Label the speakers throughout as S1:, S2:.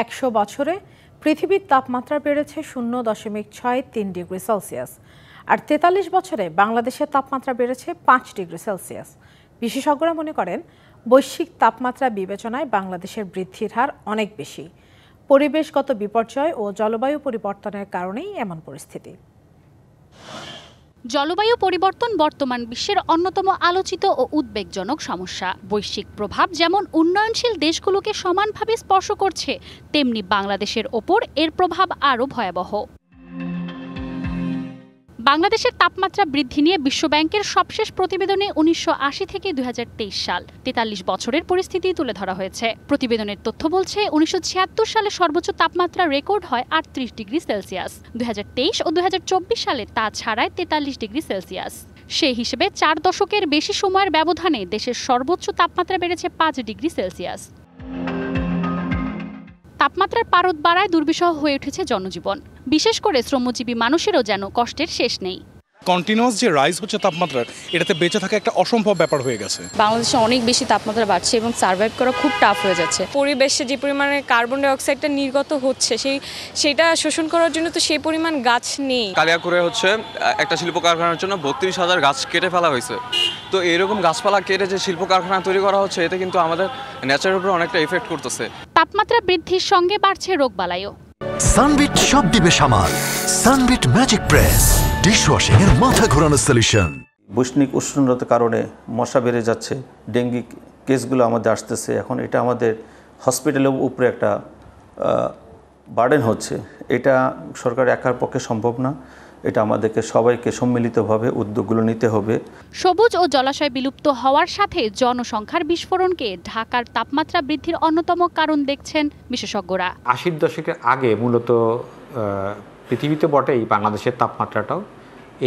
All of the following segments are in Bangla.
S1: ১০০ বছরে পৃথিবীর তাপমাত্রা বেড়েছে 0.63 ডিগ্রি সেলসিয়াস, আর ৪৩ বছরে বাংলাদেশের তাপমাত্রা বেড়েছে 5 ডিগ্রি সেলসিয়াস। বিশেষজ্ঞরা মনে করেন, বৈশ্বিক তাপমাত্রা বিবেচনায় বাংলাদেশের বৃদ্ধির হার অনেক বেশি। পরিবেশগত বিপর্যয় ও জলবায়ু পরিবর্তনের কারণেই এমন পরিস্থিতি।
S2: জলবায়ু পরিবর্তন বর্তমান বিশ্বের অন্যতম আলোচিত ও উদ্বেগজনক সমস্যা। বৈশ্বিক প্রভাব যেমন উন্নয়নশীল দেশগুলোকে সমানভাবে স্পর্শ করছে, তেমনি বাংলাদেশের ওপর এর প্রভাব আরও ভয়াবহ। বাংলাদেশের তাপমাত্রা বৃদ্ধি নিয়ে বিশ্বব্যাংকের সবশেষ প্রতিবেদনে ১৯৮০ থেকে ২০২৩ সাল ৪৩ বছরের পরিস্থিতি তুলে ধরা হয়েছে। প্রতিবেদনের তথ্য বলছে, ১৯৭৬ সালে সর্বোচ্চ তাপমাত্রা রেকর্ড হয় ৩৮ ডিগ্রি সেলসিয়াস। ২০২৩ ও ২০২৪ সালে তা ছাড়ায় ৪৩ ডিগ্রি সেলসিয়াস। সেই হিসেবে ৪ দশকের বেশি সময়ের ব্যবধানে দেশের সর্বোচ্চ তাপমাত্রা বেড়েছে ৫ ডিগ্রি সেলসিয়াস। তাপমাত্রার পারদ বাড়ায় দুর্বিষহ হয়ে উঠেছে জনজীবন। বিশেষ করে শ্রমজীবী মানুষেরও যেন কষ্টের শেষ নেই।
S3: কন্টিনিউয়াস যে রাইজ হচ্ছে তাপমাত্রার, এটাতে বেঁচে থাকা একটা অসম্ভব ব্যাপার হয়ে গেছে।
S4: বাংলাদেশে অনেক বেশি তাপমাত্রা বাড়ছে এবং সার্ভাইভ করা খুব টাফ হয়ে যাচ্ছে। পরিবেশে যে পরিমাণে কার্বন ডাই অক্সাইডটা নির্গত হচ্ছে সেটা শোষণ করার জন্য তো সেই পরিমাণ গাছ নেই।
S5: কালিয়াকৈরে হচ্ছে একটা শিল্প কারখানার জন্য ৩২,০০০ গাছ কেটে ফেলা হয়েছে। তো এরকম গাছপালা কেটে যে শিল্প কারখানা তৈরি করা হচ্ছে, এতে কিন্তু আমাদের ন্যাচারের উপর অনেকটা ইফেক্ট করতেছে।
S2: তাপমাত্রা বৃদ্ধির সঙ্গে বাড়ছে রোগবালাইও।
S6: সানবিট সব দিবে সামাল। সানবিট ম্যাজিক প্রেস ডিশওয়াশিং এর মাথা ঘোরানো সলিউশন।
S7: বৈশ্বিক উষ্ণতার কারণে মশা বেড়ে যাচ্ছে, ডেঙ্গি কেসগুলো আমাদের আসতেছে। এখন এটা আমাদের হসপিটালের উপরে একটা বার্ডেন হচ্ছে। এটা সরকার একার পক্ষে সম্ভব না। এটা আমাদেরকে সবাইকে সম্মিলিতভাবে উদ্যোগগুলো নিতে হবে।
S2: সবুজ ও জলাশয় বিলুপ্ত হওয়ার সাথে জনসংখ্যার বিস্ফোরণকে ঢাকার তাপমাত্রা বৃদ্ধির অন্যতম কারণ দেখছেন বিশেষজ্ঞরা।
S8: ৮০ দশকের আগে মূলত পৃথিবীতে বটেই বাংলাদেশের তাপমাত্রাটাও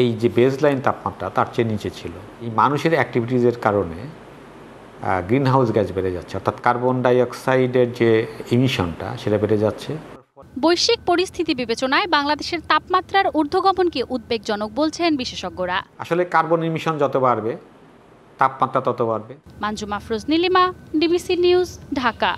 S8: এই যে বেসলাইন তাপমাত্রা তার চেয়ে নিচে ছিল। এই মানুষের অ্যাক্টিভিটিজের কারণে গ্রিন হাউস গ্যাস বেড়ে যাচ্ছে, অর্থাৎ কার্বন ডাই অক্সাইডের যে ইমিশনটা সেটা বেড়ে যাচ্ছে।
S2: বৈশ্বিক পরিস্থিতি বিবেচনায় বাংলাদেশের তাপমাত্রার ঊর্ধ্বগমনকে উদ্বেগজনক বলছেন বিশেষজ্ঞরা।
S8: আসলে কার্বন ইমিশন যত বাড়বে, তাপমাত্রা তত বাড়বে।
S2: Manjuma Afroz Nilima, DBC news, Dhaka.